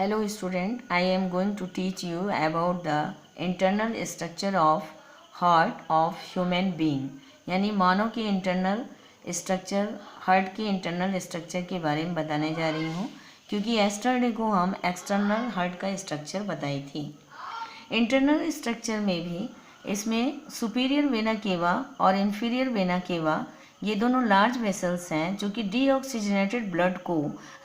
Hello student, I am going to teach you about the internal structure of heart of human being. यानी मानव के internal structure, heart के internal structure के बारे में बताने जा रही हूँ, क्योंकि एस्टरडे को हम एक्सटर्नल हार्ट का स्ट्रक्चर बताई थी। इंटरनल स्ट्रक्चर में भी इसमें सुपीरियर वेना केवा और इन्फीरियर वेना केवा ये दोनों लार्ज वेसल्स हैं जो कि डीऑक्सीजनेटेड ब्लड को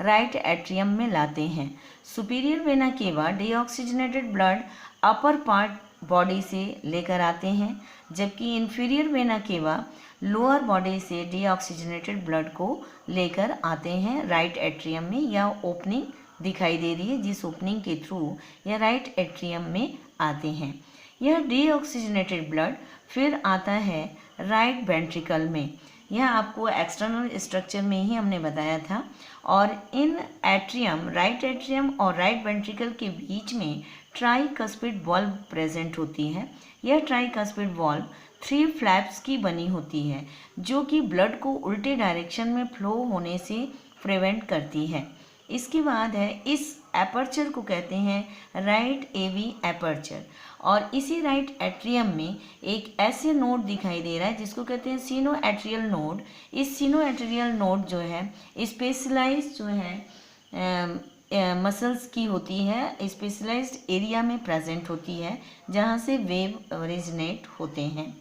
राइट एट्रियम में लाते हैं। Superior vena cava deoxygenated blood upper part body से लेकर आते हैं, जबकि inferior vena cava lower body से डीऑक्सीजनेटेड ब्लड को लेकर आते हैं राइट एट्रियम में। या ओपनिंग दिखाई दे रही है जिस ओपनिंग के थ्रू यह राइट एट्रियम में आते हैं। यह डीऑक्सीजनेटेड ब्लड फिर आता है राइट वेंट्रिकल में। यह आपको एक्सटर्नल स्ट्रक्चर में ही हमने बताया था। और इन एट्रियम, राइट एट्रियम और राइट वेंट्रिकल के बीच में ट्राइकस्पिड वॉल्व प्रेजेंट होती है। यह ट्राइकस्पिड वॉल्व 3 फ्लैप्स की बनी होती है जो कि ब्लड को उल्टे डायरेक्शन में फ्लो होने से प्रिवेंट करती है। इसके बाद है, इस एपर्चर को कहते हैं राइट एवी एपर्चर। और इसी राइट एट्रियम में एक ऐसे नोड दिखाई दे रहा है जिसको कहते हैं सीनो एट्रियल नोड। इस सीनो एट्रियल नोड जो है स्पेशलाइज्ड जो है मसल्स की होती है, स्पेशलाइज्ड एरिया में प्रेजेंट होती है जहाँ से वेव ओरिजिनेट होते हैं।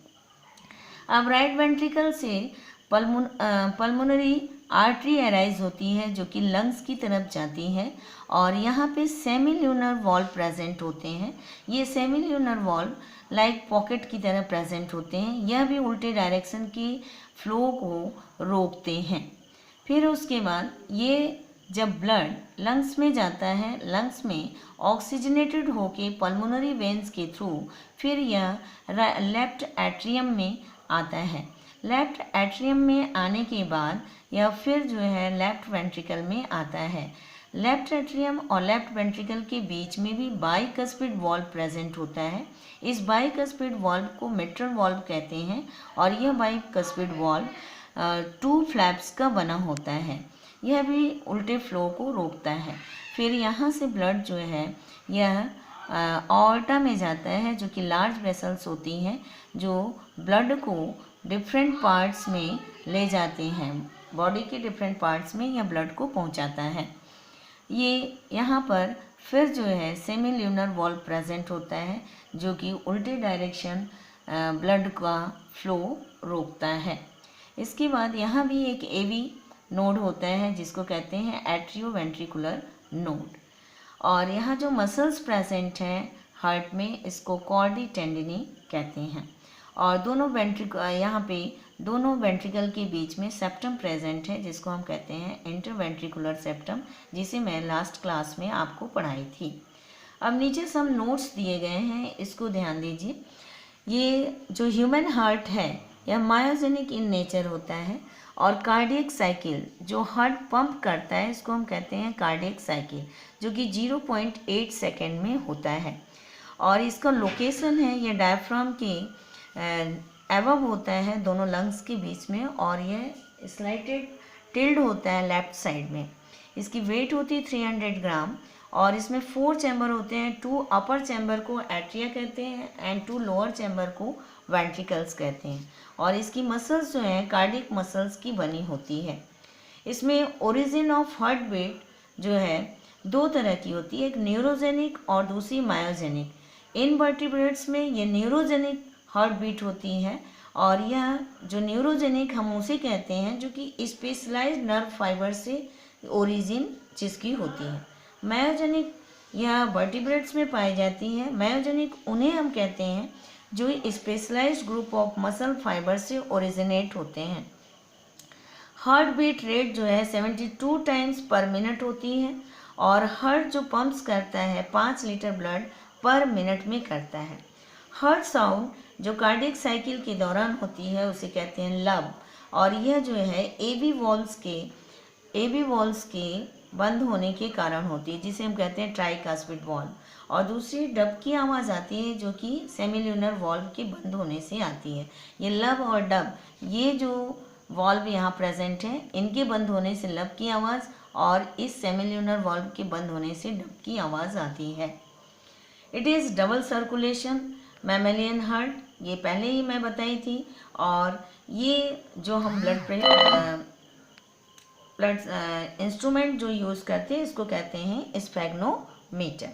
अब राइट वेंट्रिकल से पल्मोनरी आर्टरी अराइज होती है जो कि लंग्स की तरफ जाती है और यहाँ पे सेमील्यूनर वॉल्व प्रेजेंट होते हैं। ये सेमील्यूनर वॉल्व लाइक पॉकेट की तरह प्रेजेंट होते हैं। यह भी उल्टे डायरेक्शन की फ्लो को रोकते हैं। फिर उसके बाद ये जब ब्लड लंग्स में जाता है, लंग्स में ऑक्सीजनेटेड होके पल्मोनरी वेन्स के थ्रू फिर यह लेफ्ट एट्रियम में आता है। लेफ्ट एट्रियम में आने के बाद यह फिर जो है लेफ्ट वेंट्रिकल में आता है। लेफ्ट एट्रियम और लेफ्ट वेंट्रिकल के बीच में भी बाइकस्पिड वॉल्व प्रेजेंट होता है। इस बाइकस्पिड वॉल्व को मिट्रल वॉल्व कहते हैं और यह बाइकस्पिड वॉल्व 2 फ्लैप्स का बना होता है। यह भी उल्टे फ्लो को रोकता है। फिर यहाँ से ब्लड जो है यह ऑर्टा में जाता है जो कि लार्ज वेसल्स होती हैं जो ब्लड को डिफरेंट पार्ट्स में ले जाते हैं। बॉडी के डिफरेंट पार्ट्स में यह ब्लड को पहुंचाता है। ये यहाँ पर फिर जो है सेमील्यूनर वॉल्व प्रेजेंट होता है जो कि उल्टे डायरेक्शन ब्लड का फ्लो रोकता है। इसके बाद यहाँ भी एक एवी नोड होता है जिसको कहते हैं एट्रियोवेंट्रिकुलर नोड। और यहाँ जो मसल्स प्रेजेंट हैं हार्ट में, इसको कॉर्डी टेंडिनी कहते हैं। और यहाँ पे दोनों वेंट्रिकल के बीच में सेप्टम प्रेजेंट है जिसको हम कहते हैं इंटरवेंट्रिकुलर सेप्टम, जिसे मैं लास्ट क्लास में आपको पढ़ाई थी। अब नीचे सब नोट्स दिए गए हैं, इसको ध्यान दीजिए। ये जो ह्यूमन हार्ट है यह मायोजेनिक इन नेचर होता है और कार्डियक साइकिल जो हार्ट पंप करता है इसको हम कहते हैं कार्डियक साइकिल, जो कि 0.8 सेकेंड में होता है। और इसका लोकेशन है यह डायफ्राम के एबव होता है दोनों लंग्स के बीच में, और यह स्लाइटेड टिल्ड होता है लेफ्ट साइड में। इसकी वेट होती है 300 ग्राम और इसमें 4 चैम्बर होते हैं। 2 अपर चैम्बर को एट्रिया कहते हैं एंड 2 लोअर चैम्बर को वेंट्रिकल्स कहते हैं। और इसकी मसल्स जो हैं कार्डियक मसल्स की बनी होती है। इसमें ओरिजिन ऑफ हार्ट बीट जो है 2 तरह की होती है, एक न्यूरोजेनिक और दूसरी मायोजेनिक। इन वर्टिब्रेट्स में ये न्यूरोजेनिक हार्ट बीट होती है और यह जो न्यूरोजेनिक हम उसे कहते हैं जो कि स्पेशलाइज्ड नर्व फाइबर से ओरिजिन जिसकी होती है। मायोजेनिक यह वर्टिब्रेट्स में पाई जाती है। मायोजेनिक उन्हें हम कहते हैं जो specialized group of muscle fiber से ओरिजिनेट होते हैं। हार्ट बीट रेट जो है 72 टाइम्स पर मिनट होती है और हार्ट जो पंप्स करता है 5 लीटर ब्लड पर मिनट में करता है। हार्ट साउंड जो कार्डियक साइकिल के दौरान होती है उसे कहते हैं लब, और यह जो है एवी वॉल्व्स के बंद होने के कारण होती है जिसे हम कहते हैं ट्राइकास्पिड वॉल्व। और दूसरी डब की आवाज़ आती है जो कि सेमील्यूनर वॉल्व के बंद होने से आती है। ये लब और डब, ये जो वॉल्व यहाँ प्रेजेंट है, इनके बंद होने से लब की आवाज़ और इस सेमिल्यूनर वाल्व के बंद होने से डब की आवाज़ आती है। It is double circulation mammalian heart, ये पहले ही मैं बताई थी। और ये जो हम ब्लड इंस्ट्रूमेंट जो यूज़ करते हैं इसको कहते हैं स्फेग्नोमीटर।